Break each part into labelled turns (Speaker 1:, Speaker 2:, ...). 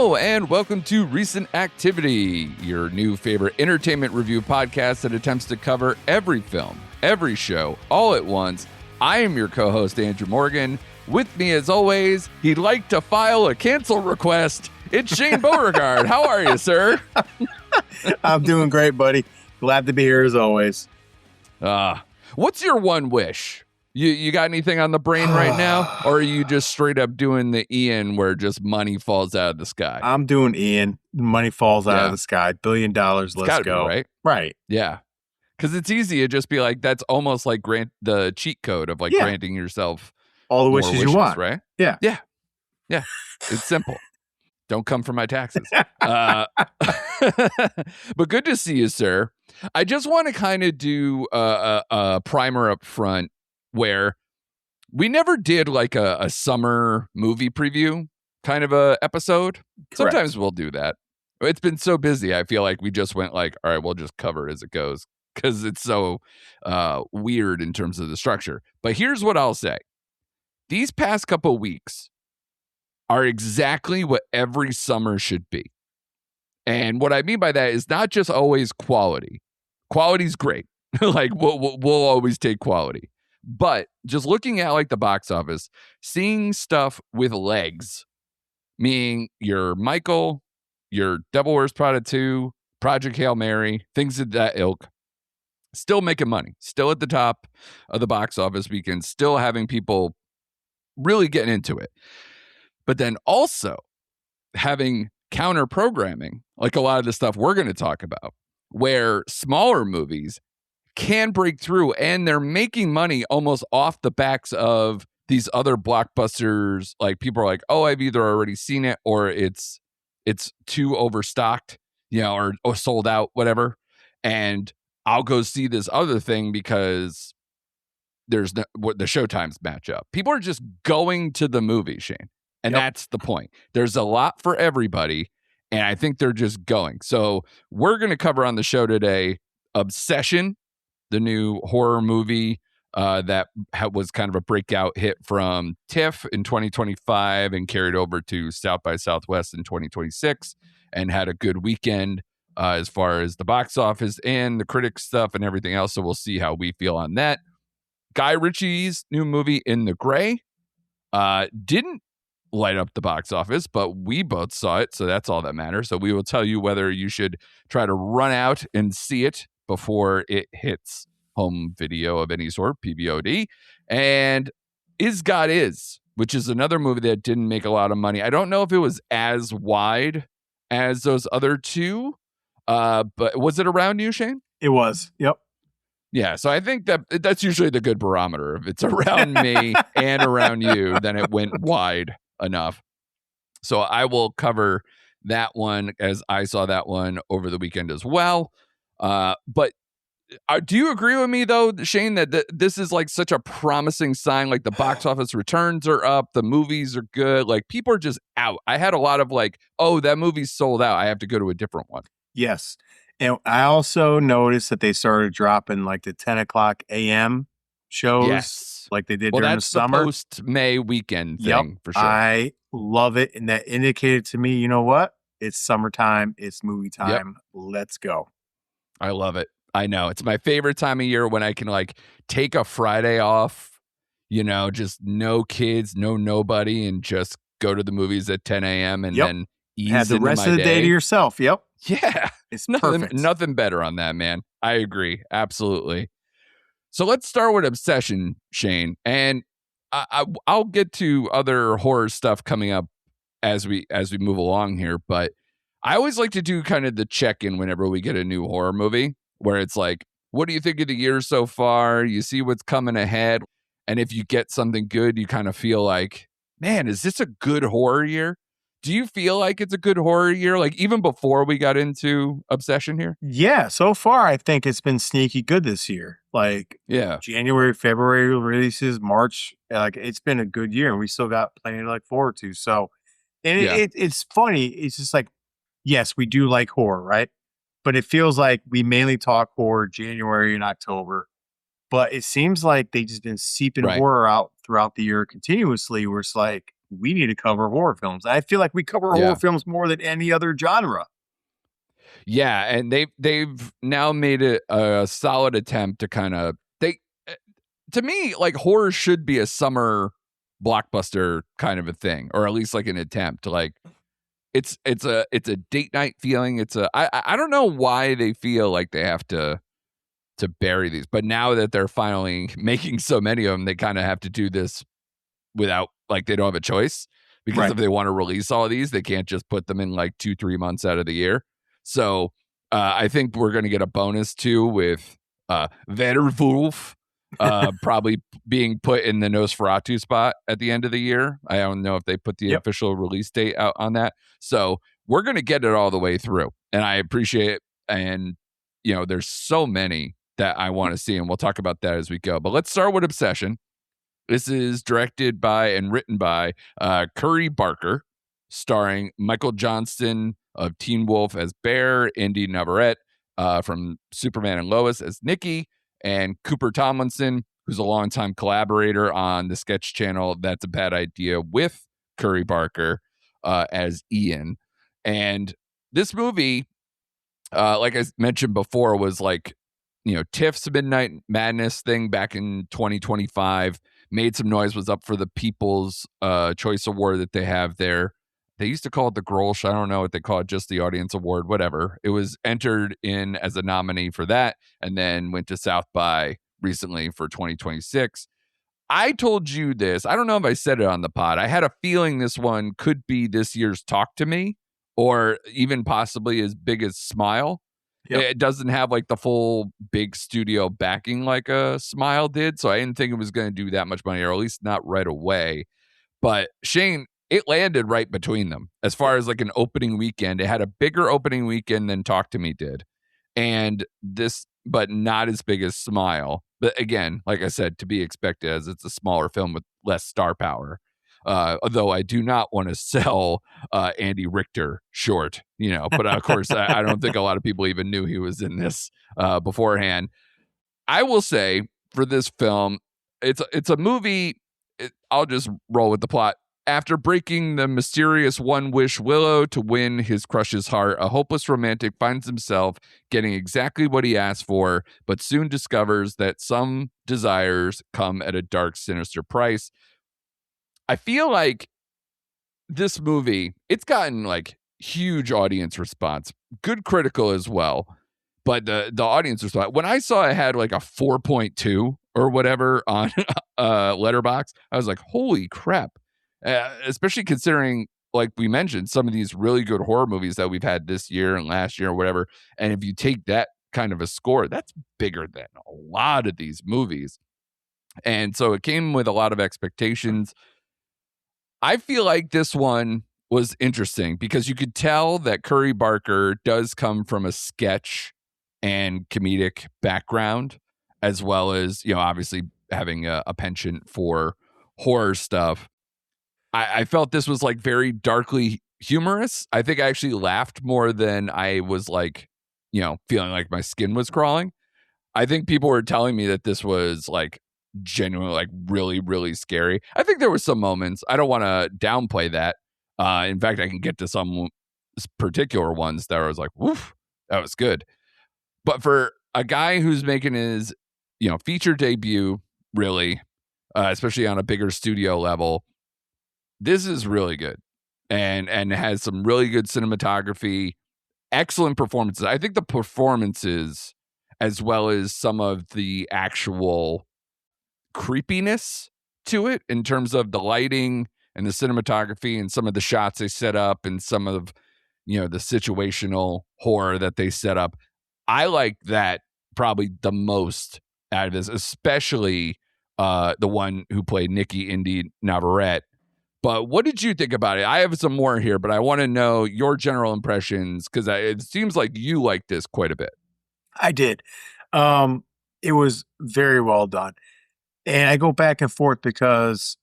Speaker 1: Hello, and welcome to Recent Activity, your new favorite entertainment review podcast that attempts to cover every film, every show, all at once. I am your co-host, Andrew Morgan. With me, as always, he'd like to file a cancel request. It's Shane Beauregard. How are you, sir?
Speaker 2: I'm doing great, buddy. Glad to be here as always.
Speaker 1: What's your one wish? You got anything on the brain right now? Or are you just straight up doing the Ian where just money falls out of the sky?
Speaker 2: I'm doing Ian. Money falls out of the sky. $1 billion. Let's go.
Speaker 1: Be, right?
Speaker 2: Right.
Speaker 1: Yeah. Because it's easy to just be like, that's almost like the cheat code of like granting yourself
Speaker 2: all the wishes you want.
Speaker 1: Right?
Speaker 2: Yeah.
Speaker 1: Yeah. Yeah. It's simple. Don't come for my taxes. But good to see you, sir. I just want to kind of do a primer up front where we never did like a summer movie preview kind of a episode.
Speaker 2: Correct.
Speaker 1: Sometimes we'll do that. It's been so busy. I feel like we just went like, all right, we'll just cover it as it goes because it's so weird in terms of the structure. But here's what I'll say. These past couple weeks are exactly what every summer should be. And what I mean by that is not just always quality. Quality's great. Like we'll always take quality. But just looking at like the box office, seeing stuff with legs, meaning your Michael, your Devil Wears Prada 2, Project Hail Mary, things of that ilk, still making money, still at the top of the box office weekend, still having people really getting into it. But then also having counter programming, like a lot of the stuff we're going to talk about, where smaller movies can break through and they're making money almost off the backs of these other blockbusters. Like people are like, oh, I've either already seen it or it's too overstocked, or sold out, whatever. And I'll go see this other thing because there's the showtimes match up. People are just going to the movie, Shane. And that's the point. There's a lot for everybody. And I think they're just going. So we're going to cover on the show today Obsession, the new horror movie that was kind of a breakout hit from TIFF in 2025 and carried over to South by Southwest in 2026 and had a good weekend as far as the box office and the critics stuff and everything else. So we'll see how we feel on that. Guy Ritchie's new movie In the Gray didn't light up the box office, but we both saw it, so that's all that matters. So we will tell you whether you should try to run out and see it before it hits home video of any sort, PVOD. And Is God Is, which is another movie that didn't make a lot of money. I don't know if it was as wide as those other two, but was it around you, Shane?
Speaker 2: It was. Yep.
Speaker 1: Yeah, so I think that's usually the good barometer. If it's around me and around you, then it went wide enough. So I will cover that one as I saw that one over the weekend as well. But do you agree with me, though, Shane, that this is like such a promising sign? Like the box office returns are up, the movies are good, like people are just out. I had a lot of like, oh, that movie's sold out, I have to go to a different one.
Speaker 2: Yes. And I also noticed that they started dropping like the 10 o'clock a.m. shows like they did during the summer.
Speaker 1: The post-May weekend thing, for sure.
Speaker 2: I love it. And that indicated to me, you know what? It's summertime. It's movie time. Yep. Let's go.
Speaker 1: I love it. I know. It's my favorite time of year when I can like take a Friday off, just no kids, no nobody, and just go to the movies at 10 a.m. and then ease
Speaker 2: have the rest of the day to yourself. Yep.
Speaker 1: Yeah.
Speaker 2: It's perfect.
Speaker 1: Nothing better on that, man. I agree. Absolutely. So let's start with Obsession, Shane. And I'll get to other horror stuff coming up as we move along here. But I always like to do kind of the check-in whenever we get a new horror movie, where it's like, what do you think of the year so far? You see what's coming ahead. And if you get something good, you kind of feel like, man, is this a good horror year? Do you feel like it's a good horror year? Like even before we got into Obsession here?
Speaker 2: Yeah, so far I think it's been sneaky good this year. Like January, February releases, March, like it's been a good year and we still got plenty to look forward to. So, and it's funny. It's just like, yes, we do like horror, right? But it feels like we mainly talk horror January and October. But it seems like they just been seeping horror out throughout the year continuously, where it's like, we need to cover horror films. I feel like we cover horror films more than any other genre.
Speaker 1: Yeah, and they've now made it a solid attempt to kind of to me, like, horror should be a summer blockbuster kind of a thing, or at least like an attempt. Like, it's a date night feeling. I don't know why they feel like they have to bury these, but now that they're finally making so many of them, they kind of have to do this without, like, they don't have a choice, because if they want to release all of these, they can't just put them in like 2-3 months out of the year. So I think we're going to get a bonus too with Werewolf probably being put in the Nosferatu spot at the end of the year. I don't know if they put the official release date out on that. So we're going to get it all the way through, and I appreciate it. And, you know, there's so many that I want to see, and we'll talk about that as we go. But let's start with Obsession. This is directed by and written by Curry Barker, starring Michael Johnston of Teen Wolf as Bear, Indy Navarrete from Superman and Lois as Nikki, and Cooper Tomlinson, who's a longtime collaborator on the sketch channel That's a Bad Idea with Curry Barker as Ian. And this movie, like I mentioned before, was like, you know, TIFF's Midnight Madness thing back in 2025. Made some noise, was up for the People's Choice Award that they have there. They used to call it the Grolsch. I don't know what they call it, just the Audience Award, whatever. It was entered in as a nominee for that, and then went to South by recently for 2026. I told you this. I don't know if I said it on the pod. I had a feeling this one could be this year's Talk to Me, or even possibly as big as Smile. It doesn't have like the full big studio backing like a Smile did, so I didn't think it was going to do that much money, or at least not right away. But Shane, it landed right between them as far as like an opening weekend. It had a bigger opening weekend than Talk to Me did, and this, but not as big as Smile. But again, like I said, to be expected, as it's a smaller film with less star power. Although I do not want to sell Andy Richter short, you know, but of course, I don't think a lot of people even knew he was in this beforehand. I will say for this film, it's a movie. I'll just roll with the plot. After breaking the mysterious one-wish Willow to win his crush's heart, a hopeless romantic finds himself getting exactly what he asked for, but soon discovers that some desires come at a dark, sinister price. I feel like this movie, it's gotten like huge audience response, good critical as well. But the audience response, when I saw it had like a 4.2 or whatever on Letterboxd, I was like, holy crap. Especially considering, like we mentioned, some of these really good horror movies that we've had this year and last year or whatever. And if you take that kind of a score, that's bigger than a lot of these movies. And so it came with a lot of expectations. I feel like this one was interesting because you could tell that Curry Barker does come from a sketch and comedic background, as well as, you know, obviously having a penchant for horror stuff. I felt this was like very darkly humorous. I think I actually laughed more than I was like, you know, feeling like my skin was crawling. I think people were telling me that this was like genuinely like really, really scary. I think there were some moments. I don't want to downplay that. In fact, I can get to some particular ones that I was like, woof, that was good. But for a guy who's making his, you know, feature debut, really, especially on a bigger studio level, this is really good, and has some really good cinematography, excellent performances. I think the performances, as well as some of the actual creepiness to it in terms of the lighting and the cinematography and some of the shots they set up and some of, you know, the situational horror that they set up. I like that probably the most out of this, especially the one who played Nikki, Indy Navarrete. But what did you think about it? I have some more here, but I want to know your general impressions, because it seems like you like this quite a bit.
Speaker 2: I did. It was very well done. And I go back and forth because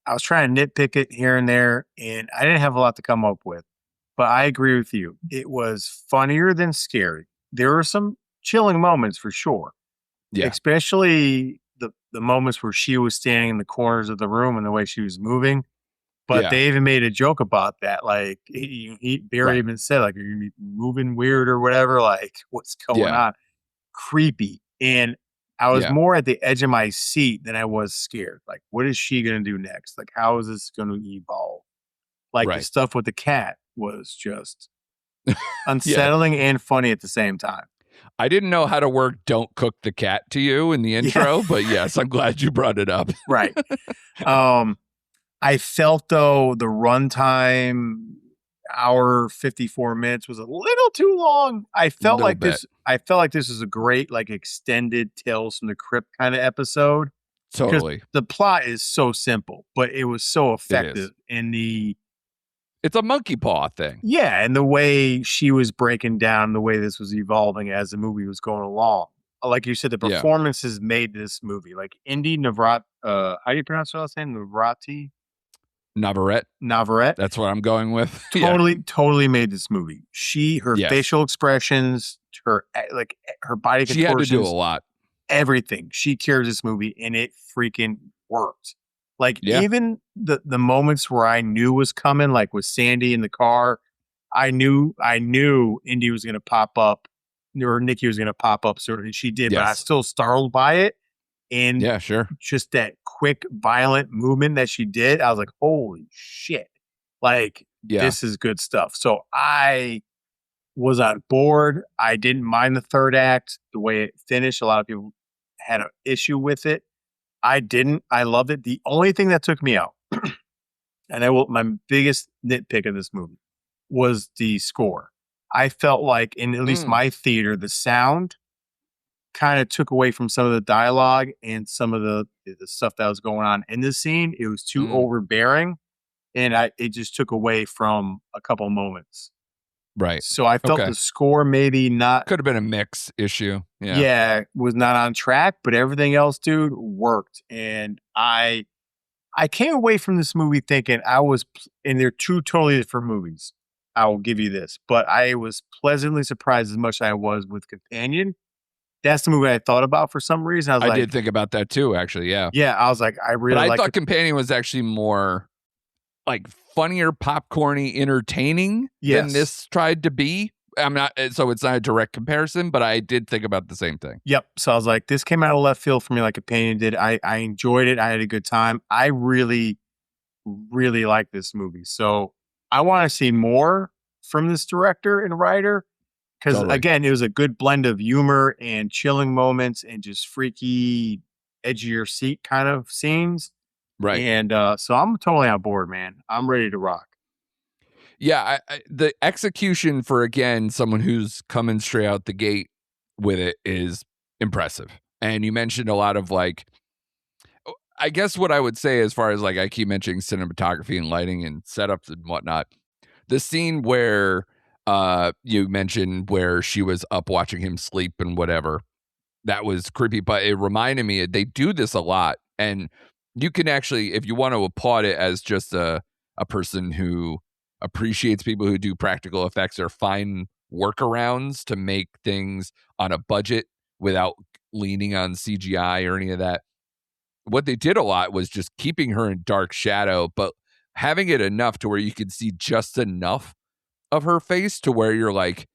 Speaker 2: I was trying to nitpick it here and there, and I didn't have a lot to come up with. But I agree with you. It was funnier than scary. There were some chilling moments for sure.
Speaker 1: Yeah.
Speaker 2: Especially the moments where she was standing in the corners of the room and the way she was moving. But they even made a joke about that. Like Barry even said, like, are you moving weird or whatever? Like, what's going on? Creepy. And I was more at the edge of my seat than I was scared. Like, what is she going to do next? Like, how is this going to evolve? Like, the stuff with the cat was just unsettling and funny at the same time.
Speaker 1: I didn't know how to work "Don't Cook the Cat" to you in the intro, but yes, I'm glad you brought it up.
Speaker 2: Right. I felt, though, the runtime, hour 54 minutes, was a little too long. I felt like this is a great, like, extended Tales from the Crypt kind of episode.
Speaker 1: Totally.
Speaker 2: The plot is so simple, but it was so effective in the...
Speaker 1: It's a monkey paw thing.
Speaker 2: Yeah, and the way she was breaking down, the way this was evolving as the movie was going along. Like you said, the performances made this movie. Like Indy Navrat, how do you pronounce her last name? Navarette.
Speaker 1: That's what I'm going with.
Speaker 2: Totally made this movie. Her facial expressions, her body contortions.
Speaker 1: She had to do a lot.
Speaker 2: Everything. She carries this movie, and it freaking worked. Like, even the moments where I knew was coming, like with Sandy in the car, I knew Indy was going to pop up, or Nikki was going to pop up. So she did, but I was still startled by it. And just that quick, violent movement that she did, I was like, holy shit. Like, this is good stuff. So I was on board. I didn't mind the third act, the way it finished. A lot of people had an issue with it. I didn't. I loved it. The only thing that took me out, and my biggest nitpick of this movie, was the score. I felt like, in at least my theater, the sound kind of took away from some of the dialogue and some of the stuff that was going on in this scene. It was too overbearing, and it just took away from a couple moments.
Speaker 1: Right.
Speaker 2: So I felt the score maybe not...
Speaker 1: Could have been a mix issue.
Speaker 2: Yeah, was not on track, but everything else, dude, worked. And I came away from this movie thinking and they're two totally different movies. I will give you this. But I was pleasantly surprised as much as I was with Companion. That's the movie I thought about for some reason. I
Speaker 1: did think about that too, actually. Yeah.
Speaker 2: Yeah, I was like, I
Speaker 1: thought Companion was actually more like funnier, popcorny, entertaining than this tried to be. So it's not a direct comparison, but I did think about the same thing.
Speaker 2: Yep. So I was like, this came out of left field for me, like Companion did. I enjoyed it. I had a good time. I really, really like this movie. So I want to see more from this director and writer, because again, it was a good blend of humor and chilling moments and just freaky, edge of your seat kind of scenes.
Speaker 1: Right.
Speaker 2: And so I'm totally on board, man. I'm ready to rock.
Speaker 1: Yeah, the execution for, again, someone who's coming straight out the gate with it is impressive. And you mentioned a lot of, like, I guess what I would say, as far as, like, I keep mentioning cinematography and lighting and setups and whatnot. The scene where you mentioned where she was up watching him sleep and whatever, that was creepy, but it reminded me they do this a lot. And you can actually, if you want to applaud it as just a person who appreciates people who do practical effects or find workarounds to make things on a budget without leaning on CGI or any of that. What they did a lot was just keeping her in dark shadow, but having it enough to where you could see just enough of her face to where you're like,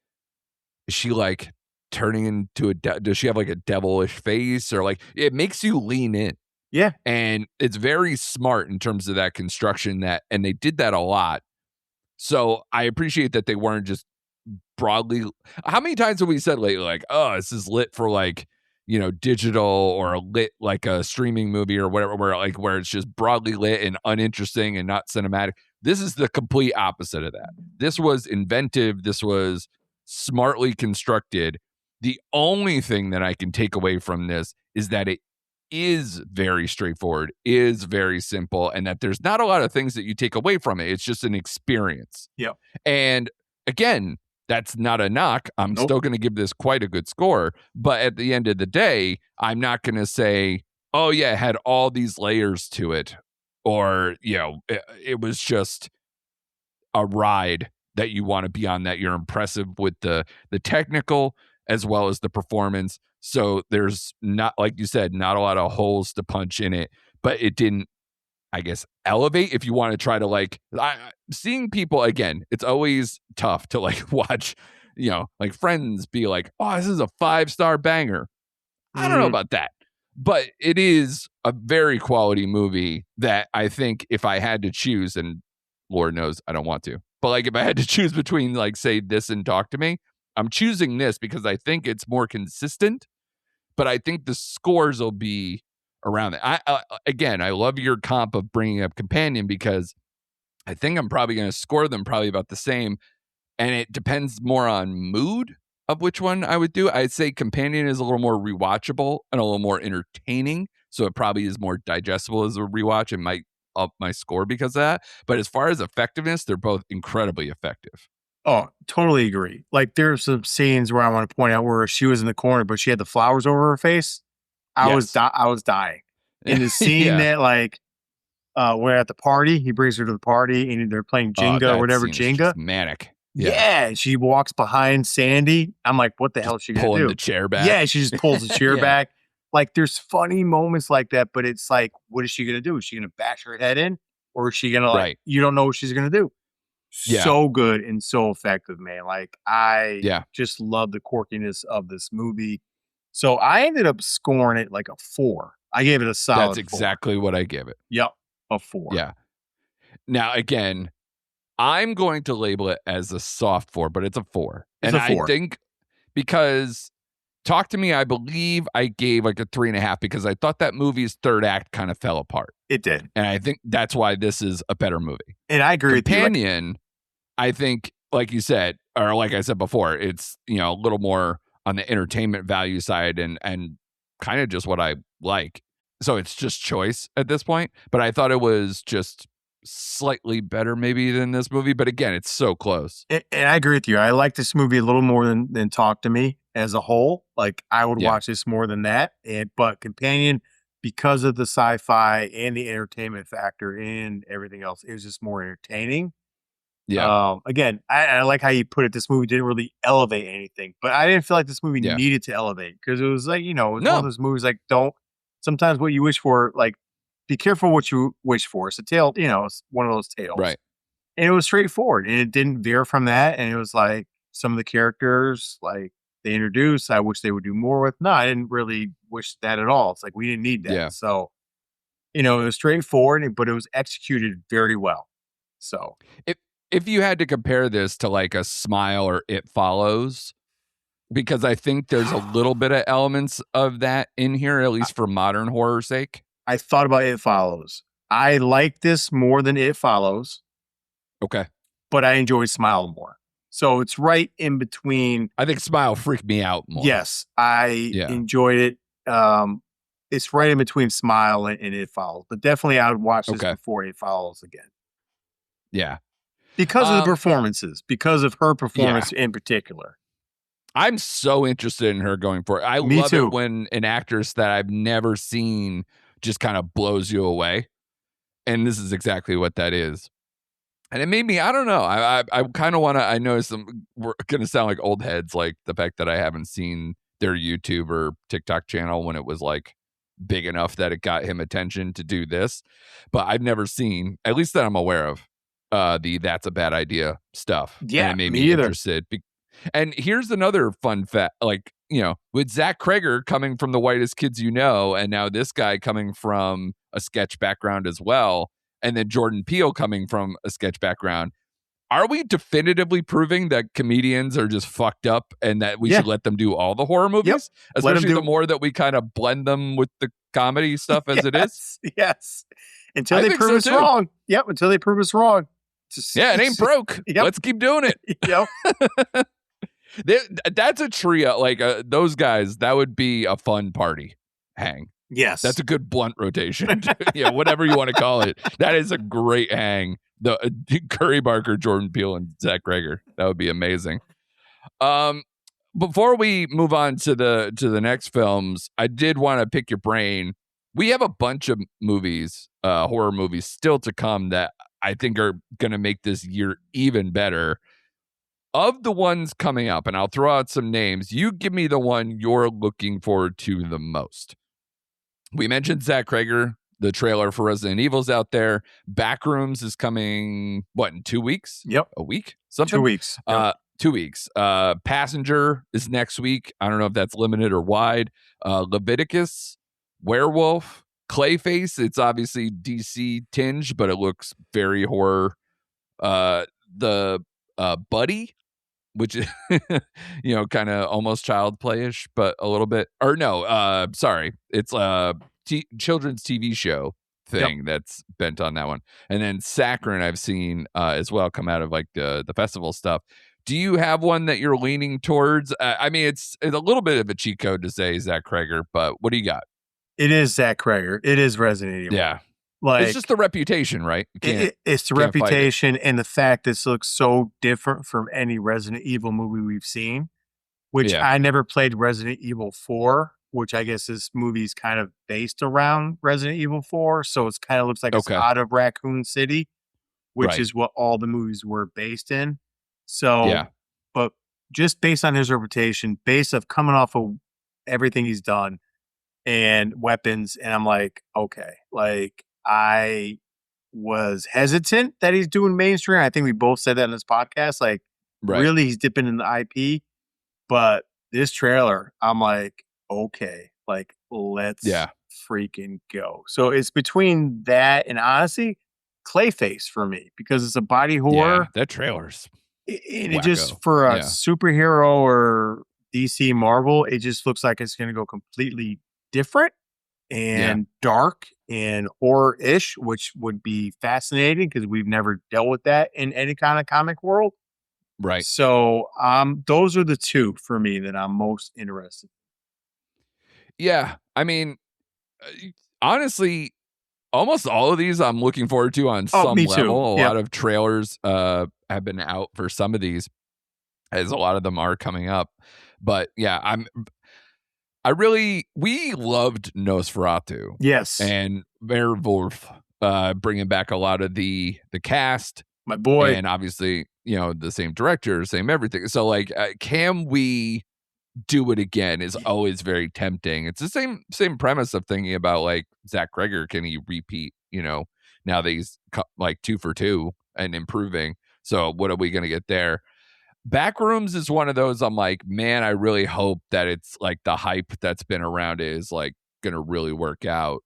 Speaker 1: is she like turning into does she have like a devilish face, or like, it makes you lean in.
Speaker 2: Yeah.
Speaker 1: And it's very smart in terms of that construction, and they did that a lot. So I appreciate that they weren't just broadly. How many times have we said lately, like, oh, this is lit for, like, digital, or lit like a streaming movie or whatever, where it's just broadly lit and uninteresting and not cinematic. This is the complete opposite of that. This was inventive. This was smartly constructed. The only thing that I can take away from this is that it is very straightforward, is very simple, and that there's not a lot of things that you take away from it. It's just an experience.
Speaker 2: Yeah.
Speaker 1: And again, that's not a knock. I'm still going to give this quite a good score. But at the end of the day, I'm not going to say, oh, yeah, it had all these layers to it, or, it was just a ride that you want to be on, that you're impressive with the technical as well as the performance. So there's not, like you said, not a lot of holes to punch in it, but it didn't I guess, elevate if you want to try to like seeing people again. It's always tough to like watch, like friends be like, oh, this is a 5-star banger. I don't know about that, but it is a very quality movie that I think if I had to choose, and Lord knows I don't want to, but like if I had to choose between like say this and Talk to Me, I'm choosing this because I think it's more consistent, but I think the scores will be around it. Again, I love your comp of bringing up Companion because I think I'm probably going to score them probably about the same, and it depends more on mood of which one I would do. I'd say Companion is a little more rewatchable and a little more entertaining, so it probably is more digestible as a rewatch and might up my score because of that. But as far as effectiveness, they're both incredibly effective.
Speaker 2: Oh, totally agree. Like there's some scenes where I want to point out where she was in the corner, but she had the flowers over her face. I was dying. In the scene that like we're at the party, he brings her to the party and they're playing Jenga or whatever Jenga.
Speaker 1: Manic.
Speaker 2: Yeah, she walks behind Sandy. I'm like, what the hell is she gonna do?
Speaker 1: Pulling the chair back.
Speaker 2: Yeah, she just pulls the chair back. Like there's funny moments like that, but it's like, what is she gonna do? Is she gonna bash her head in? Or is she gonna like you don't know what she's gonna do? So good and so effective, man. Like I just love the quirkiness of this movie. So I ended up scoring it like a 4. I gave it a solid.
Speaker 1: That's exactly 4. What I gave it.
Speaker 2: Yep, a 4.
Speaker 1: Yeah. Now again, I'm going to label it as a soft 4, but it's a 4.
Speaker 2: It's a 4.
Speaker 1: I think because Talk to Me, I believe I gave like a 3.5 because I thought that movie's third act kind of fell apart.
Speaker 2: It did.
Speaker 1: And I think that's why this is a better movie.
Speaker 2: And I agree
Speaker 1: Companion,
Speaker 2: with you.
Speaker 1: I think, like you said, or like I said before, it's, a little more on the entertainment value side and kind of just what I like. So it's just choice at this point. But I thought it was just slightly better maybe than this movie. But again, it's so close.
Speaker 2: And I agree with you. I like this movie a little more than Talk to Me as a whole. Like I would watch this more than that. But Companion, because of the sci-fi and the entertainment factor and everything else, it was just more entertaining.
Speaker 1: Yeah.
Speaker 2: Again, I like how you put it. This movie didn't really elevate anything, but I didn't feel like this movie needed to elevate because it was like, it was one of those movies like sometimes what you wish for, like be careful what you wish for. It's a tale, it's one of those tales.
Speaker 1: Right.
Speaker 2: And it was straightforward and it didn't veer from that. And it was like some of the characters like they introduced, I wish they would do more with. No, I didn't really wish that at all. It's like, we didn't need that.
Speaker 1: Yeah.
Speaker 2: So, it was straightforward, but it was executed very well. So
Speaker 1: if you had to compare this to like a Smile or It Follows, because I think there's a little bit of elements of that in here, at least for modern horror sake.
Speaker 2: I thought about It Follows. I like this more than It Follows.
Speaker 1: Okay.
Speaker 2: But I enjoyed Smile more. So it's right in between.
Speaker 1: I think Smile freaked me out more.
Speaker 2: Yes, I enjoyed it. It's right in between Smile and It Follows. But definitely I would watch this before It Follows again.
Speaker 1: Yeah.
Speaker 2: Because of the performances, because of her performance in particular.
Speaker 1: I'm so interested in her going for it. I love it when an actress that I've never seen just kind of blows you away. And this is exactly what that is. And it made me, I don't know. I kind of want to, I know we're going to sound like old heads, like the fact that I haven't seen their YouTube or TikTok channel when it was like big enough that it got him attention to do this. But I've never seen, at least that I'm aware of, the That's a Bad Idea stuff.
Speaker 2: Yeah,
Speaker 1: and it made me interested. And here's another fun fact, like, with Zach Cregger coming from The Whitest Kids You Know, and now this guy coming from a sketch background as well, and then Jordan Peele coming from a sketch background, are we definitively proving that comedians are just fucked up and that we should let them do all the horror movies? Especially the more that we kind of blend them with the comedy stuff as it is?
Speaker 2: Yes. Until they prove us wrong. Yep, until they prove us wrong.
Speaker 1: It ain't broke. Let's keep doing it.
Speaker 2: Yep.
Speaker 1: That's a trio. Like those guys, that would be a fun party hang.
Speaker 2: Yes.
Speaker 1: That's a good blunt rotation. Whatever you want to call it. That is a great hang. The Curry Barker, Jordan Peele, and Zach Cregger. That would be amazing. Before we move on to the next films, I did want to pick your brain. We have a bunch of movies, horror movies still to come that I think are going to make this year even better. Of the ones coming up, and I'll throw out some names, you give me the one you're looking forward to the most. We mentioned Zach Cregger, The trailer for Resident Evil's out there. Backrooms is coming, what, in 2 weeks?
Speaker 2: Yep.
Speaker 1: A week? Something?
Speaker 2: 2 weeks. Yep.
Speaker 1: 2 weeks. Passenger is next week. I don't know if that's limited or wide. Leviticus, Werewolf, Clayface. It's obviously DC tinge, but it looks very horror. The Buddy, which is kind of almost child playish, but a little bit. Or no, sorry, it's children's TV show thing that's bent on that one. And then Saccharine I've seen as well come out of like the festival stuff. Do you have one that you're leaning towards? I mean, it's a little bit of a cheat code to say Zach Kreger, but what do you got?
Speaker 2: It is Zach Kreger. It is Resident Evil.
Speaker 1: Yeah. It's just the reputation, right?
Speaker 2: It's the reputation and the fact this looks so different from any Resident Evil movie we've seen, which I never played Resident Evil 4, which I guess this movie is kind of based around Resident Evil 4. So it kind of looks like it's out of Raccoon City, which is what all the movies were based in. So, but just based on his reputation, based of coming off of everything he's done and weapons, and I'm like, okay, like I was hesitant that he's doing mainstream. I think we both said that in this podcast. Like, really, he's dipping in the IP. But this trailer, I'm like, okay, like, let's freaking go. So it's between that and honestly, Clayface for me, because it's a body horror.
Speaker 1: Yeah, that trailer's
Speaker 2: and it just, for a superhero or DC Marvel, it just looks like it's going to go completely different and dark and horror-ish, which would be fascinating because we've never dealt with that in any kind of comic world.
Speaker 1: Right.
Speaker 2: So those are the two for me that I'm most interested in.
Speaker 1: Yeah. I mean, honestly, almost all of these I'm looking forward to on some level. A lot of trailers have been out for some of these, as a lot of them are coming up. But yeah, we loved Nosferatu.
Speaker 2: Yes.
Speaker 1: And Werewolf, bringing back a lot of the cast.
Speaker 2: My boy.
Speaker 1: And obviously, the same director, same everything. So like, can we do it again is always very tempting. It's the same premise of thinking about like Zach Kreger. Can he repeat, now that he's like 2 for 2 and improving? So what are we going to get there? Backrooms is one of those I'm like, man, I really hope that it's like the hype that's been around is like going to really work out.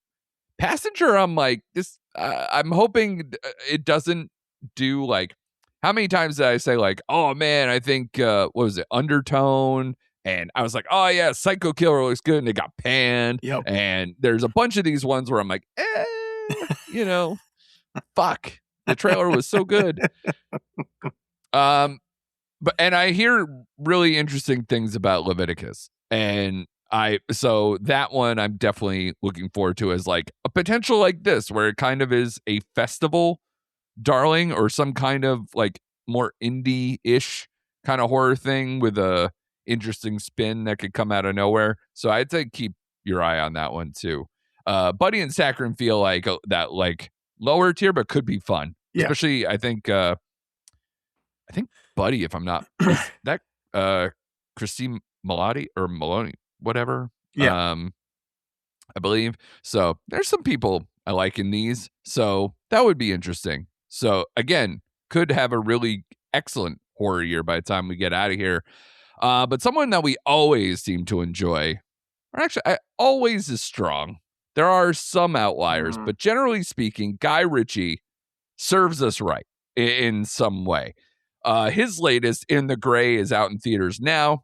Speaker 1: Passenger, I'm like, this, I'm hoping it doesn't do like, how many times did I say like, oh man, I think, what was it, Undertone? And I was like, oh yeah, Psycho Killer looks good, and it got panned.
Speaker 2: Yep.
Speaker 1: And there's a bunch of these ones where I'm like, fuck, the trailer was so good. And I hear really interesting things about Leviticus, and so that one I'm definitely looking forward to as like a potential like this, where it kind of is a festival darling or some kind of like more indie-ish kind of horror thing with a interesting spin that could come out of nowhere. So I'd say keep your eye on that one too. Buddy and Saccharine feel like that like lower tier, but could be fun. Yeah. Especially I think Buddy, if I'm not that Christine Maloney or Maloney, whatever.
Speaker 2: Yeah.
Speaker 1: I believe. So there's some people I like in these. So that would be interesting. So again, could have a really excellent horror year by the time we get out of here. But someone that we always seem to enjoy, or actually always is strong. There are some outliers, but generally speaking, Guy Ritchie serves us right in some way. His latest, In the Gray, is out in theaters now.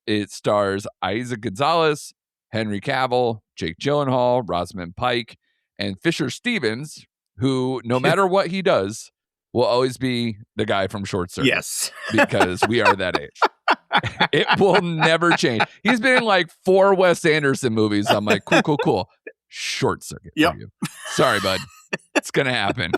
Speaker 1: It stars Eiza Gonzalez, Henry Cavill, Jake Gyllenhaal, Rosamund Pike, and Fisher Stevens, who, no matter what he does, will always be the guy from Short Circuit.
Speaker 2: Yes.
Speaker 1: Because we are that age. It will never change. He's been in like 4 Wes Anderson movies. I'm like, cool. Short Circuit for you. Sorry, bud. It's going to happen.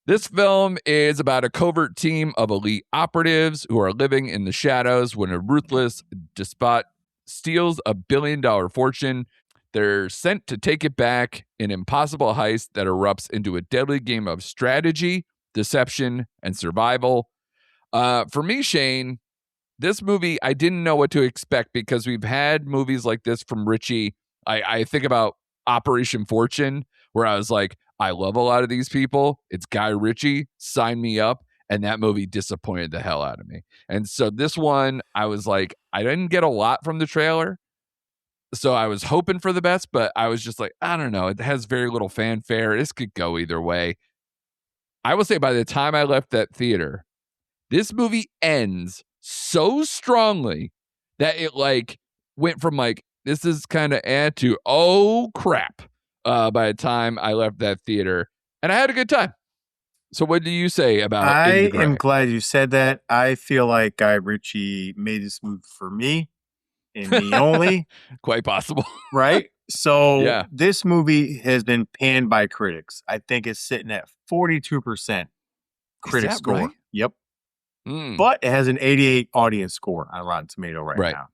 Speaker 1: This film is about a covert team of elite operatives who are living in the shadows when a ruthless despot steals a billion-dollar fortune. They're sent to take it back, an impossible heist that erupts into a deadly game of strategy, deception, and survival. For me, Shane, this movie, I didn't know what to expect because we've had movies like this from Ritchie. I think about Operation Fortune, where I was like, I love a lot of these people. It's Guy Ritchie. Sign me up. And that movie disappointed the hell out of me. And so this one, I was like, I didn't get a lot from the trailer. So I was hoping for the best, but I was just like, I don't know. It has very little fanfare. This could go either way. I will say by the time I left that theater, this movie ends so strongly that it like went from like, this is kind of to, oh crap, by the time I left that theater. And I had a good time. So what do you say about
Speaker 2: I
Speaker 1: In the Gray?
Speaker 2: am glad you said that. I feel like Guy Ritchie made this movie for me and me only.
Speaker 1: Quite possible.
Speaker 2: Right? So
Speaker 1: yeah.
Speaker 2: This movie has been panned by critics. I think it's sitting at 42% critic score.
Speaker 1: Right?
Speaker 2: Yep. But it has an 88 audience score on Rotten Tomato right now.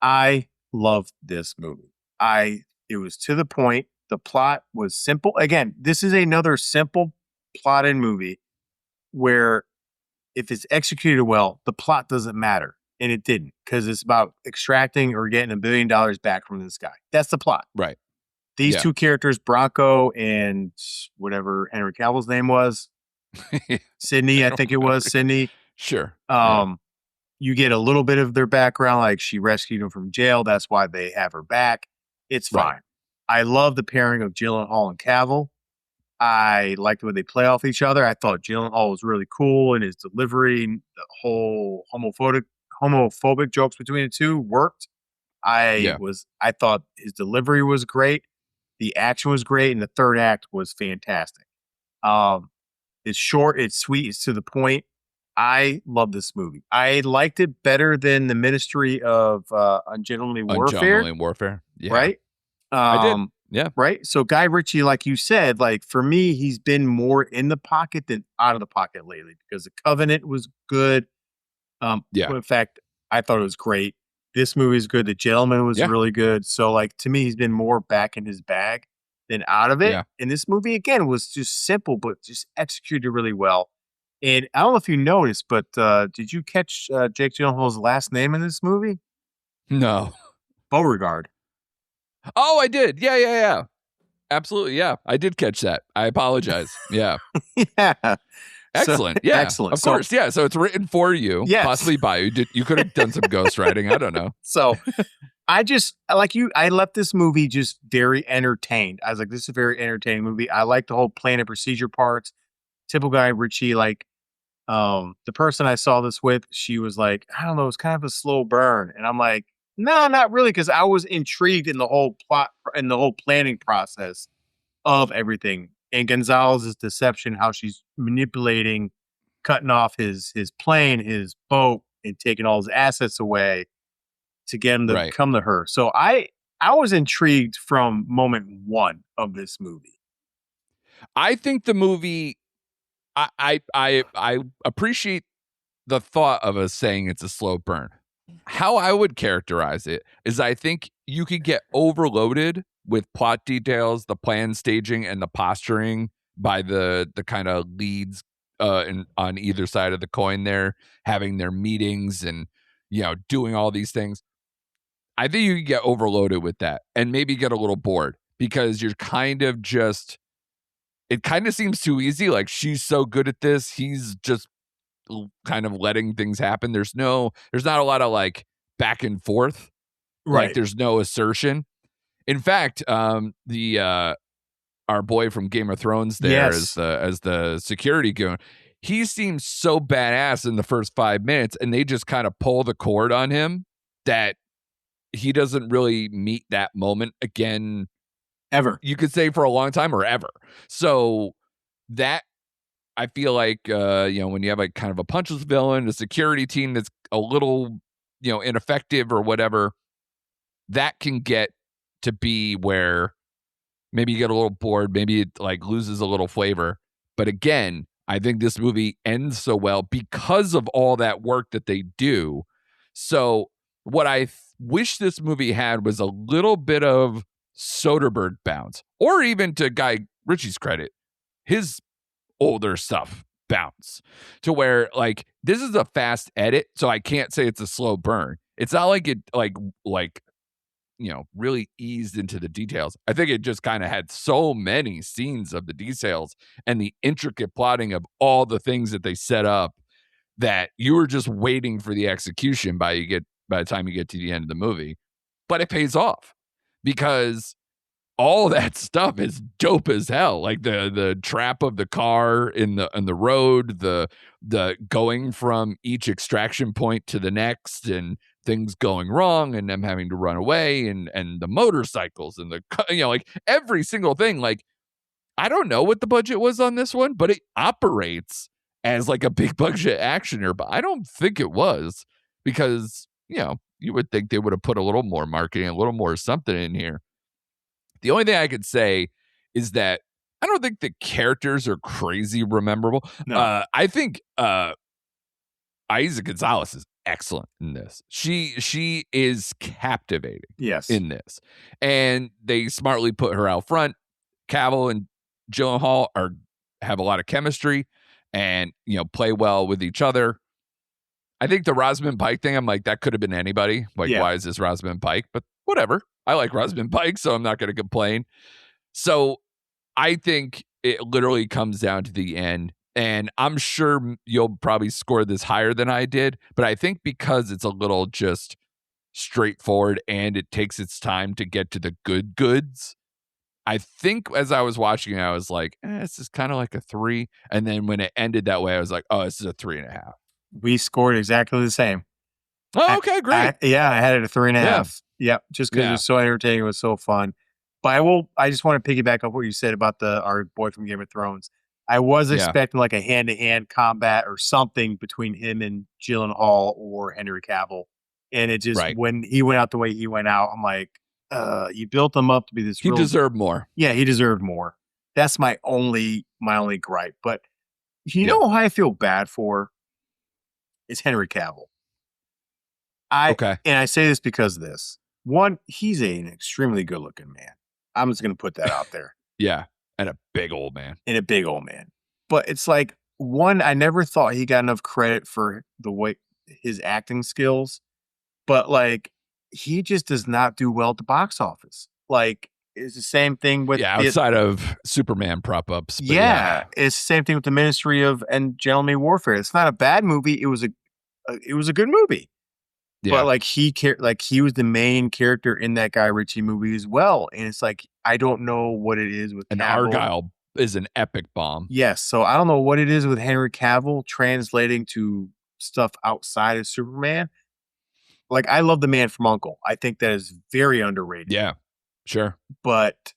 Speaker 2: I love this movie. It was to the point. The plot was simple. Again, this is another simple plotted movie where if it's executed well, the plot doesn't matter. And it didn't, because it's about extracting or getting $1 billion back from this guy. That's the plot.
Speaker 1: Right.
Speaker 2: These two characters, Bronco and whatever Henry Cavill's name was, Sydney, I think it was Sydney.
Speaker 1: Sure.
Speaker 2: You get a little bit of their background, like she rescued him from jail. That's why they have her back. It's fine. Right. I love the pairing of Gyllenhaal and Cavill. I liked the way they play off each other. I thought Gyllenhaal was really cool in his delivery. The whole homophobic jokes between the two worked. I thought his delivery was great. The action was great, and the third act was fantastic. It's short, it's sweet, it's to the point. I love this movie. I liked it better than The Ministry of Ungentlemanly Warfare.
Speaker 1: Ungentlemanly Warfare, yeah.
Speaker 2: Right?
Speaker 1: I did. Yeah.
Speaker 2: Right? So Guy Ritchie, like you said, like for me, he's been more in the pocket than out of the pocket lately, because The Covenant was good. In fact, I thought it was great. This movie is good. The Gentleman was really good. So like to me, he's been more back in his bag than out of it. Yeah. And this movie again was just simple, but just executed really well. And I don't know if you noticed, but did you catch Jake Gyllenhaal's last name in this movie?
Speaker 1: No.
Speaker 2: Beauregard.
Speaker 1: Oh, I did. Yeah. Absolutely. Yeah. I did catch that. I apologize. Yeah.
Speaker 2: yeah.
Speaker 1: Excellent.
Speaker 2: So,
Speaker 1: yeah.
Speaker 2: Excellent.
Speaker 1: Of course. Yeah. So it's written for you, possibly by you. You could have done some ghostwriting. I don't know.
Speaker 2: So I just, like you, I left this movie just very entertained. I was like, this is a very entertaining movie. I like the whole plan and procedure parts. Typical Guy Ritchie, like the person I saw this with, she was like, I don't know, it's kind of a slow burn. And I'm like, no, not really, because I was intrigued in the whole plot and the whole planning process of everything. And Gonzalez's deception, how she's manipulating, cutting off his plane, his boat, and taking all his assets away to get him to come to her. So I was intrigued from moment one of this movie.
Speaker 1: I think the movie, I appreciate the thought of us saying it's a slow burn. How I would characterize it is I think you could get overloaded with plot details, the plan staging, and the posturing by the kind of leads on either side of the coin there, having their meetings and, doing all these things. I think you could get overloaded with that and maybe get a little bored because you're kind of just, it kind of seems too easy. Like she's so good at this. He's just kind of letting things happen. There's not a lot of like back and forth.
Speaker 2: Right.
Speaker 1: Like there's no assertion. In fact, our boy from Game of Thrones there as the security goon, he seems so badass in the first 5 minutes, and they just kind of pull the cord on him that he doesn't really meet that moment again
Speaker 2: ever.
Speaker 1: You could say for a long time or ever. So that I feel like when you have like kind of a punchless villain, a security team that's a little ineffective or whatever, that can get to be where maybe you get a little bored, maybe it like loses a little flavor. But again, I think this movie ends so well because of all that work that they do. So what I wish this movie had was a little bit of Soderbergh bounce, or even, to Guy Ritchie's credit, his older stuff bounce, to where like this is a fast edit, so I can't say it's a slow burn. It's not like it like really eased into the details. I think it just kind of had so many scenes of the details and the intricate plotting of all the things that they set up that you were just waiting for the execution by the time you get to the end of the movie. But it pays off because all that stuff is dope as hell. Like the trap of the car in the road, the going from each extraction point to the next, and things going wrong, and them having to run away, and the motorcycles, and like every single thing. Like, I don't know what the budget was on this one, but it operates as like a big budget actioner. But I don't think it was, because you would think they would have put a little more marketing, a little more something in here. The only thing I could say is that I don't think the characters are crazy memorable.
Speaker 2: No.
Speaker 1: I think Eiza Gonzalez is excellent in this. She is captivating.
Speaker 2: Yes.
Speaker 1: In this, and they smartly put her out front. Cavill and Gyllenhaal have a lot of chemistry, and play well with each other. I think the Rosamund Pike thing, I'm like, that could have been anybody. Like, why is this Rosamund Pike? But whatever. I like Rosamund Pike, so I'm not going to complain. So I think it literally comes down to the end. And I'm sure you'll probably score this higher than I did. But I think because it's a little just straightforward and it takes its time to get to the good goods, I think as I was watching it, I was like, this is kind of like a 3. And then when it ended that way, I was like, oh, this is a 3.5.
Speaker 2: We scored exactly the same.
Speaker 1: Oh, okay, great.
Speaker 2: I had it at 3.5. Yep, just because it was so entertaining, it was so fun. But I just want to piggyback up what you said about our boy from Game of Thrones. I was expecting like a hand-to-hand combat or something between him and Gyllenhaal or Henry Cavill. And it just, when he went out the way he went out, I'm like, you built him up to be this.
Speaker 1: He deserved more.
Speaker 2: Yeah, he deserved more. That's my only gripe. But you know who I feel bad for? Is Henry Cavill. And I say this because of this. One, he's an extremely good-looking man. I'm just going to put that out there.
Speaker 1: Yeah, and a big old man.
Speaker 2: But it's like, one, I never thought he got enough credit for the way his acting skills. But, like, he just does not do well at the box office. Like, it's the same thing with...
Speaker 1: Yeah, outside of Superman prop-ups.
Speaker 2: Yeah, it's the same thing with the Ministry of and Gentleman Warfare. It's not a bad movie. It was a good movie. Yeah. But like he was the main character in that Guy Ritchie movie as well. And it's like, I don't know what it is with
Speaker 1: and
Speaker 2: Cavill.
Speaker 1: Argyle is an epic bomb.
Speaker 2: Yes. So I don't know what it is with Henry Cavill translating to stuff outside of Superman. Like, I love The Man from U.N.C.L.E. I think that is very underrated.
Speaker 1: Yeah, sure.
Speaker 2: But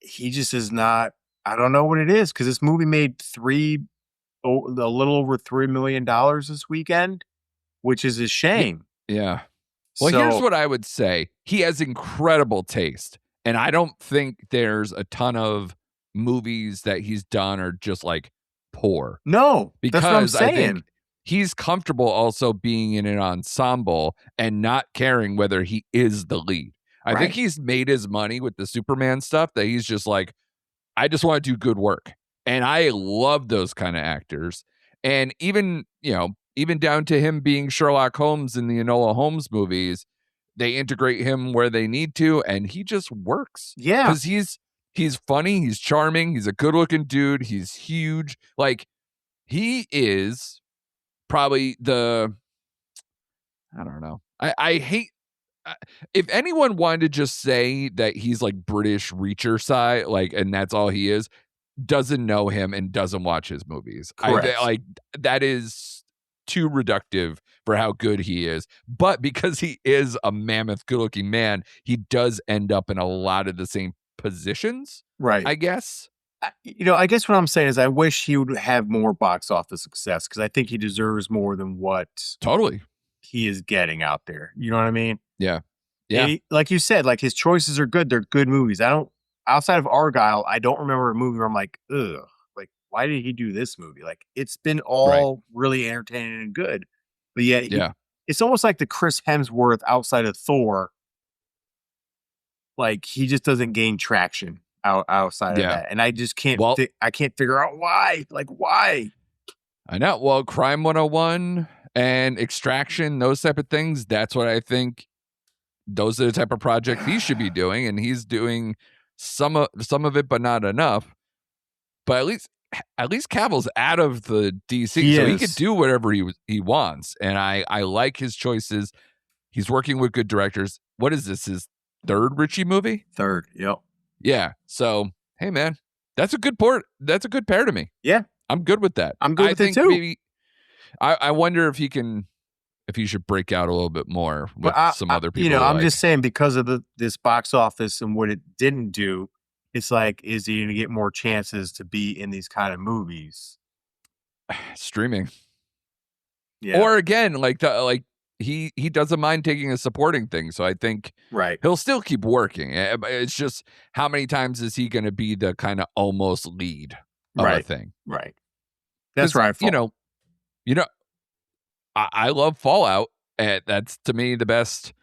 Speaker 2: he just is not, I don't know what it is, because this movie made a little over $3 million this weekend, which is a shame.
Speaker 1: Yeah. Well, here's what I would say. He has incredible taste. And I don't think there's a ton of movies that he's done are just like poor.
Speaker 2: No, because that's what I'm saying.
Speaker 1: I think he's comfortable also being in an ensemble and not caring whether he is the lead. I think he's made his money with the Superman stuff, that he's just like, I just want to do good work. And I love those kind of actors. And even down to him being Sherlock Holmes in the Enola Holmes movies, they integrate him where they need to, and he just works.
Speaker 2: Yeah.
Speaker 1: Because he's funny, he's charming, he's a good-looking dude, he's huge. Like, he is probably I don't know. I hate... if anyone wanted to just say that he's like British Reacher side, like, and that's all he is, doesn't know him and doesn't watch his movies. That is too reductive for how good he is. But because he is a mammoth good-looking man, he does end up in a lot of the same positions,
Speaker 2: right?
Speaker 1: I guess.
Speaker 2: I guess what I'm saying is I wish he would have more box office success, because I think he deserves more than what he is getting out there. You know what I mean?
Speaker 1: Yeah.
Speaker 2: Like you said, like, his choices are good. They're good movies. Outside of Argyle, I don't remember a movie where I'm like, ugh, like, why did he do this movie? Like, it's been all really entertaining and good. But yeah, it's almost like the Chris Hemsworth outside of Thor. Like, he just doesn't gain traction outside of that. And I just can't, I can't figure out why. Like, why?
Speaker 1: I know. Well, Crime 101 and Extraction, those type of things, that's what I think those are the type of project he should be doing, and he's doing some of it, but not enough. But at least Cavill's out of the DC, so he could do whatever he wants, and I like his choices. He's working with good directors. What is this? His third Ritchie movie?
Speaker 2: Third, yep.
Speaker 1: Yeah. So hey, man, that's a good port. That's a good pair to me.
Speaker 2: Yeah,
Speaker 1: I'm good with that.
Speaker 2: I'm good with it too.
Speaker 1: Maybe I wonder if he should break out a little bit more with some other people.
Speaker 2: I'm just saying, because of this box office and what it didn't do, it's like, is he going to get more chances to be in these kind of movies?
Speaker 1: Streaming. Yeah. Or again, he doesn't mind taking a supporting thing. So I think he'll still keep working. It's just, how many times is he going to be the kind of almost lead of a thing?
Speaker 2: Right. That's right.
Speaker 1: I love Fallout, and that's to me the best,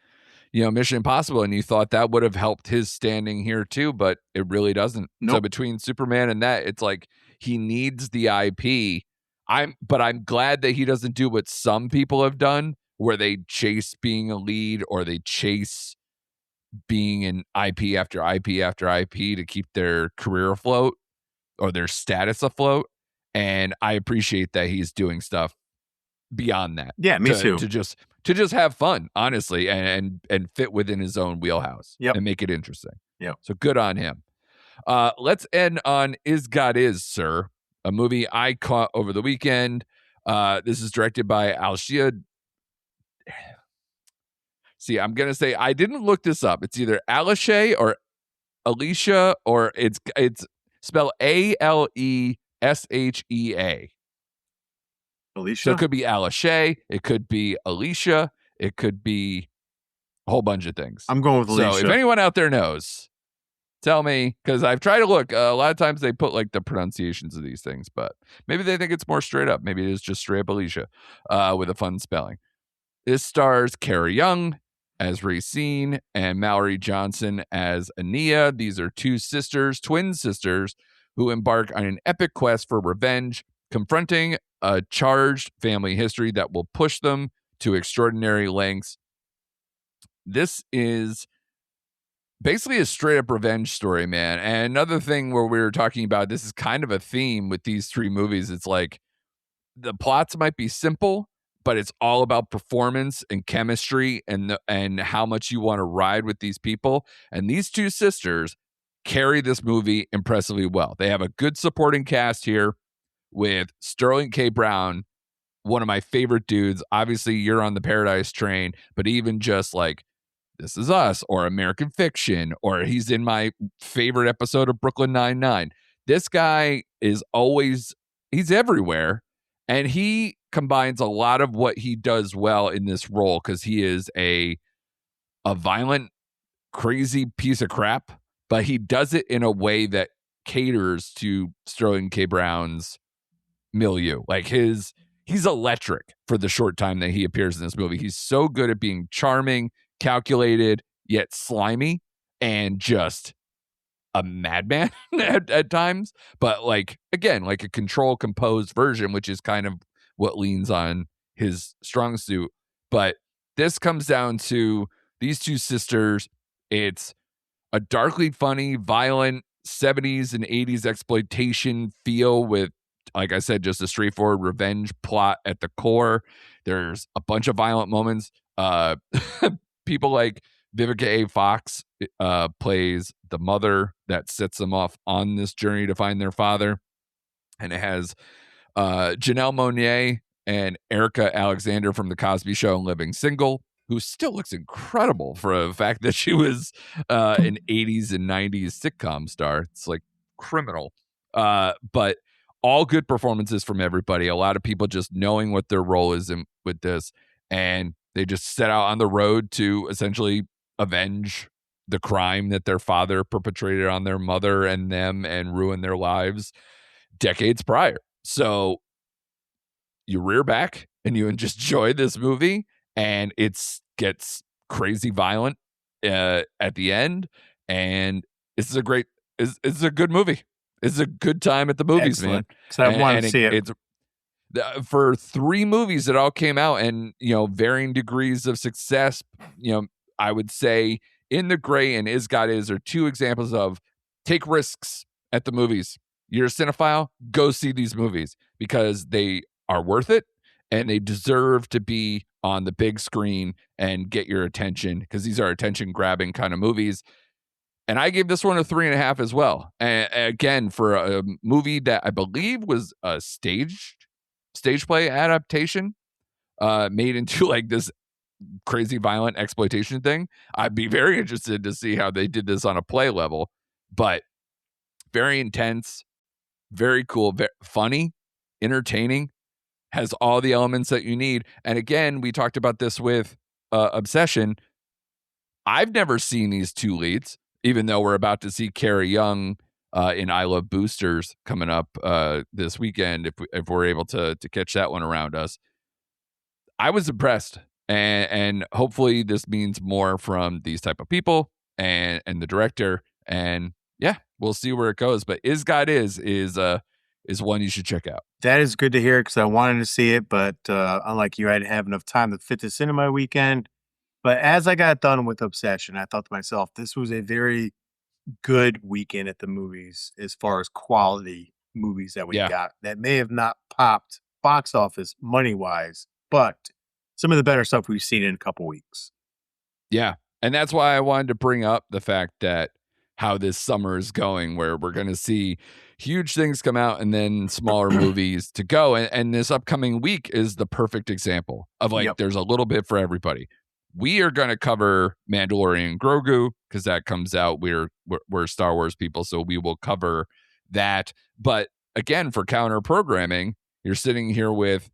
Speaker 1: Mission Impossible. And you thought that would have helped his standing here too, but it really doesn't. Nope. So between Superman and that, it's like he needs the IP. But I'm glad that he doesn't do what some people have done, where they chase being a lead, or they chase being an IP after IP after IP to keep their career afloat or their status afloat. And I appreciate that he's doing stuff beyond that.
Speaker 2: Yeah, me too.
Speaker 1: To just have fun, honestly, and fit within his own wheelhouse and make it interesting.
Speaker 2: Yeah.
Speaker 1: So good on him. Let's end on Is God Is, Sir, a movie I caught over the weekend. This is directed by Aleshea. See, I'm gonna say, I didn't look this up. It's either Aleshea or Aleshea, or it's spelled Aleshea.
Speaker 2: Aleshea?
Speaker 1: So it could be Aleshea, it could be Alicia, it could be a whole bunch of things.
Speaker 2: I'm going with Alicia.
Speaker 1: So if anyone out there knows, tell me, because I've tried to look. A lot of times they put like the pronunciations of these things, but maybe they think it's more straight up. Maybe it is just straight up Alicia with a fun spelling. This stars Carrie Young as Racine and Mallory Johnson as Ania. These are two twin sisters, who embark on an epic quest for revenge, confronting a charged family history that will push them to extraordinary lengths. This is basically a straight up revenge story, man. And another thing where we were talking about, this is kind of a theme with these three movies. It's like the plots might be simple, but it's all about performance and chemistry and how much you want to ride with these people. And these two sisters carry this movie impressively well. They have a good supporting cast here with Sterling K. Brown, one of my favorite dudes. Obviously, you're on the Paradise Train, but even just like This Is Us or American Fiction, or he's in my favorite episode of Brooklyn Nine-Nine. This guy is he's everywhere, and he combines a lot of what he does well in this role, because he is a violent, crazy piece of crap, but he does it in a way that caters to Sterling K. Brown's milieu. Like he's electric for the short time that he appears in this movie. He's so good at being charming, calculated, yet slimy, and just a madman at times. But like, again, like a controlled, composed version, which is kind of what leans on his strong suit. But this comes down to these two sisters. It's a darkly funny, violent 70s and 80s exploitation feel with, like I said, just a straightforward revenge plot at the core. There's a bunch of violent moments. People like Vivica A. Fox plays the mother that sets them off on this journey to find their father. And it has Janelle Monáe and Erica Alexander from The Cosby Show and Living Single, who still looks incredible for the fact that she was an 80s and 90s sitcom star. It's like criminal. But all good performances from everybody. A lot of people just knowing what their role is with this. And they just set out on the road to essentially avenge the crime that their father perpetrated on their mother and them and ruin their lives decades prior. So you rear back and you just enjoy this movie, and it gets crazy violent at the end. And it's a good movie. It's a good time at the movies. Excellent. Man.
Speaker 2: So I want to see it.
Speaker 1: It's for three movies that all came out and, varying degrees of success, I would say In the Gray and Is God Is are two examples of take risks at the movies. You're a cinephile, go see these movies because they are worth it and they deserve to be on the big screen and get your attention because these are attention grabbing kind of movies. And I gave this one a 3.5 as well. And again, for a movie that I believe was a stage play adaptation, made into like this crazy violent exploitation thing. I'd be very interested to see how they did this on a play level, but very intense, very cool, very funny, entertaining, has all the elements that you need. And again, we talked about this with Obsession. I've never seen these two leads, even though we're about to see Carrie Young in I Love Boosters coming up this weekend, if we're able to catch that one around us. I was impressed, and hopefully this means more from these type of people and the director. And yeah, we'll see where it goes. But Is God Is one you should check out.
Speaker 2: That is good to hear because I wanted to see it, but unlike you, I didn't have enough time to fit this into my weekend. But as I got done with Obsession, I thought to myself, this was a very good weekend at the movies as far as quality movies that we got that may have not popped box office money wise, but some of the better stuff we've seen in a couple weeks.
Speaker 1: Yeah. And that's why I wanted to bring up the fact that how this summer is going, where we're going to see huge things come out and then smaller movies to go. And this upcoming week is the perfect example of like, there's a little bit for everybody. We are going to cover Mandalorian Grogu because that comes out. We're Star Wars people, so we will cover that. But again, for counter programming, you're sitting here with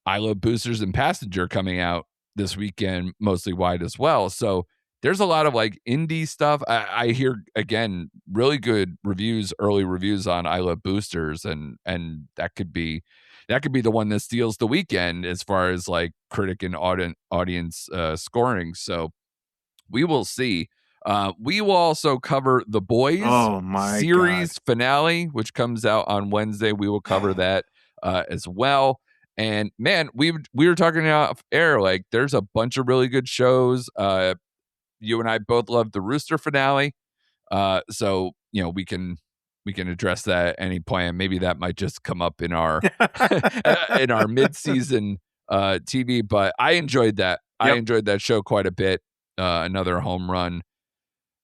Speaker 1: I Love Boosters and Passenger coming out this weekend, mostly wide as well. So there's a lot of like indie stuff. I hear, again, really good reviews, early reviews on I Love Boosters, and that could be the one that steals the weekend as far as like critic and audience scoring. So we will see. We will also cover The Boys series finale, which comes out on Wednesday. We will cover that as well. And man, we were talking off air, like there's a bunch of really good shows. You and I both love the Rooster finale. So, we can address that at any point. And maybe that might just come up in our in our mid-season TV. But I enjoyed that. Yep. I enjoyed that show quite a bit. Another home run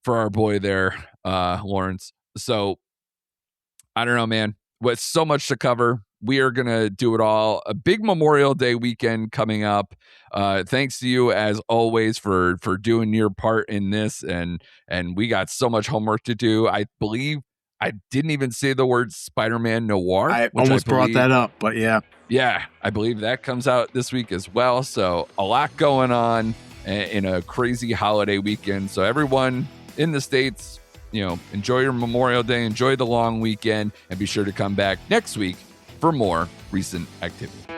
Speaker 1: for our boy there, Lawrence. So I don't know, man. With so much to cover, we are going to do it all. A big Memorial Day weekend coming up. Thanks to you, as always, for doing your part in this. And we got so much homework to do. I believe I didn't even say the word Spider-Man Noir.
Speaker 2: I almost brought that up, but yeah.
Speaker 1: Yeah, I believe that comes out this week as well. So a lot going on in a crazy holiday weekend. So everyone in the States, enjoy your Memorial Day, enjoy the long weekend, and be sure to come back next week for more recent activity.